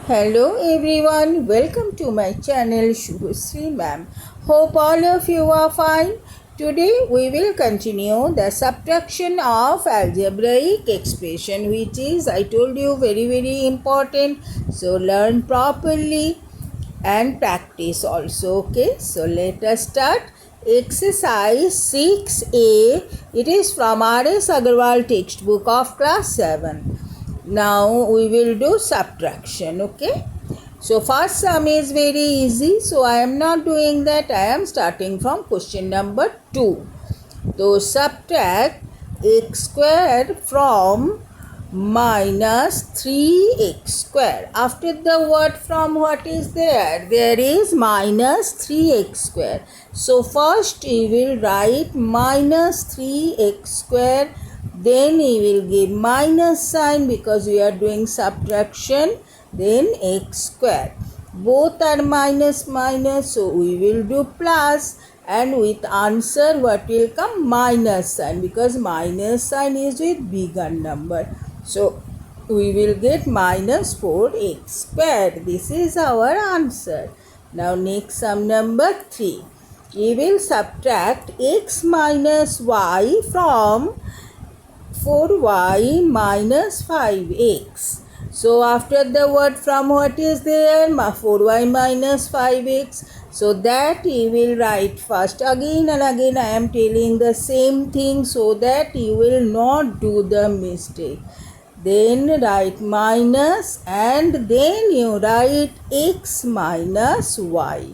Hello everyone, welcome to my channel Subhasri Ma'am. Hope all of you are fine. Today we will continue the subtraction of algebraic expression, which is, I told you, very important. So learn properly and practice also. Okay, so let us start. Exercise 6A. It is from R.S. Agarwal textbook of class 7. Now we will do subtraction. Okay, so first sum is very easy, so I am not doing that. I am starting from question number 2. So subtract x square from minus 3x square. After the word from, what is there? There is minus 3x square. So first we will write minus 3x square, then we will give minus sign because we are doing subtraction, then x square. Both are minus, so we will do plus, and with answer what will come? Minus sign, because minus sign is with bigger number. So we will get minus 4x square. This is our answer. Now next sum number 3. We will subtract x minus y from 4y minus 5x. So after the word from, what is there? 4y minus 5x. So that we will write first. Again and again I am telling the same thing so that you will not do the mistake. Then write minus and then you write x minus y.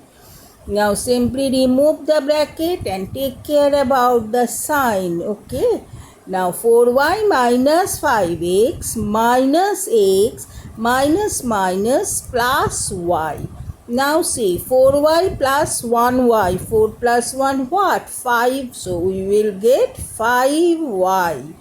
Now simply remove the bracket and take care about the sign. Okay. Now 4y minus 5x minus x minus plus y. Now see, 4y plus 1y. 4 plus 1 what? 5. So we will get 5y.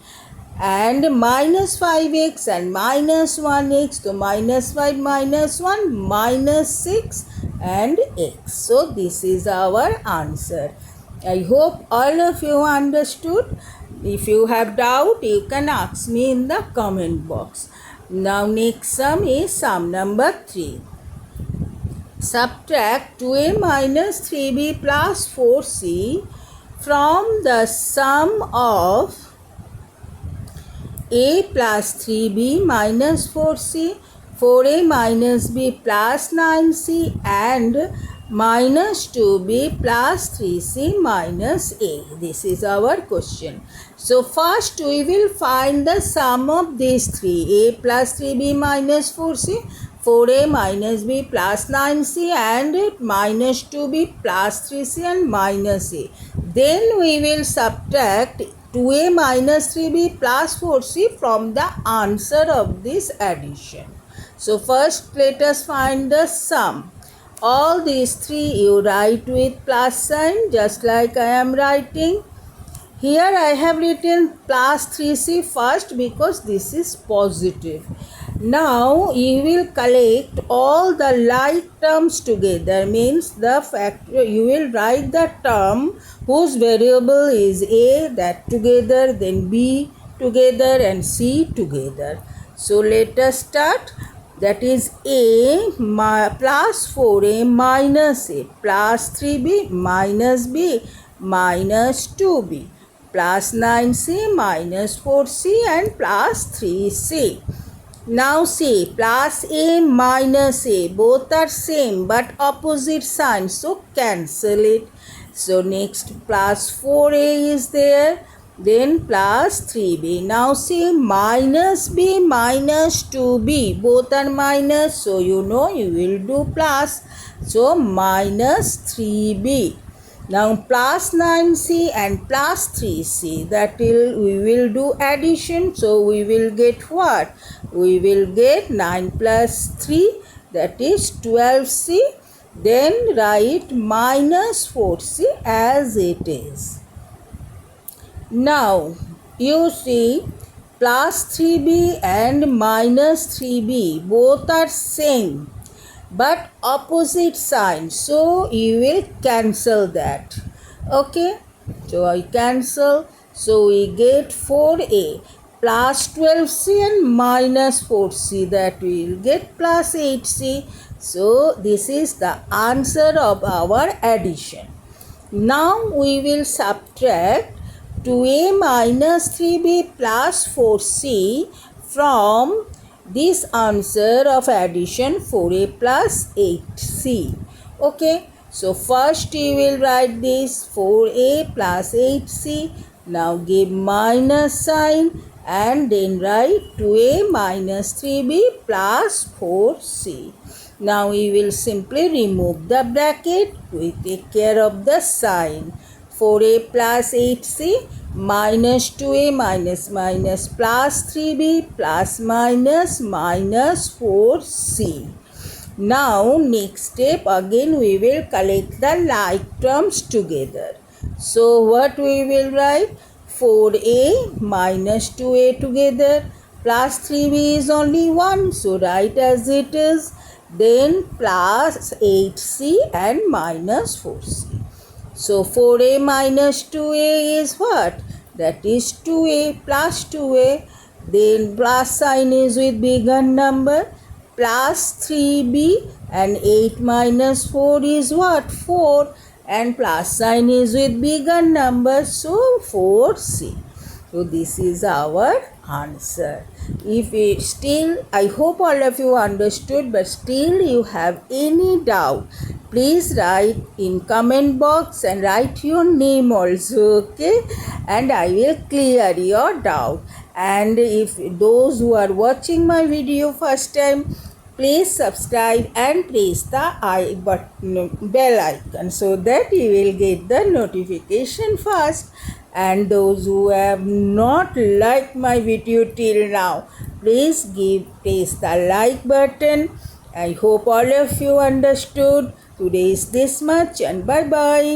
And minus 5x and minus 1x. So minus 5 minus 1 minus 6 and x. So this is our answer. I hope all of you understood. If you have doubt, you can ask me in the comment box. Now next sum is sum number 3. Subtract 2a minus 3b plus 4c from the sum of a plus 3b minus 4c, 4a minus b plus 9c and minus 2b plus 3c minus a. This is our question. So first we will find the sum of these three. A plus 3b minus 4c, 4a minus b plus 9c and minus 2b plus 3c and minus a. Then we will subtract 2a minus 3b plus 4c from the answer of this addition. So first let us find the sum. All these three you write with plus sign, just like I am writing. Here I have written plus 3c first because this is positive. Now you will collect all the like terms together, means the factor. You will write the term whose variable is a, that together, then b together and c together. So let us start. That is a plus 4a minus a plus 3b minus b minus 2b plus 9c minus 4c and plus 3c. Now see, plus a minus a, both are same but opposite signs, so cancel it. So next plus 4a is there, then plus 3b. Now see, minus b minus 2b, both are minus, so you know you will do plus. So minus 3b. Now plus 9c and plus 3c, that we will do addition. So we will get what? We will get 9 plus 3, that is 12c. Then write minus 4c as it is. Now you see, plus 3b and minus 3b both are same but opposite sign, so you will cancel that. Okay, so I cancel. So we get 4a plus 12c and minus 4c, that we will get plus 8c. So this is the answer of our addition. Now we will subtract 2a minus 3b plus 4c from this answer of addition 4a plus 8c. Okay, so first we will write this 4a plus 8c. Now give minus sign and then write 2a minus 3b plus 4c. Now we will simply remove the bracket. We take care of the sign. 4a plus 8c minus 2a minus minus plus 3b plus minus minus 4c. Now next step, again we will collect the like terms together. So what we will write? 4a minus 2a together plus 3b is only 1, so write as it is. Then plus 8c and minus 4c. So 4a minus 2a is what? That is 2a plus 2a. Then plus sign is with bigger number. Plus 3b and 8 minus 4 is what? 4. And plus sign is with bigger number. So 4c. So this is our answer. If it still, I hope all of you understood, but still you have any doubt, please write in comment box and write your name also, okay? And I will clear your doubt. And if those who are watching my video first time, please subscribe and press the bell icon so that you will get the notification first. And those who have not liked my video till now, please press the like button. I hope all of you understood. Today is this much and bye bye.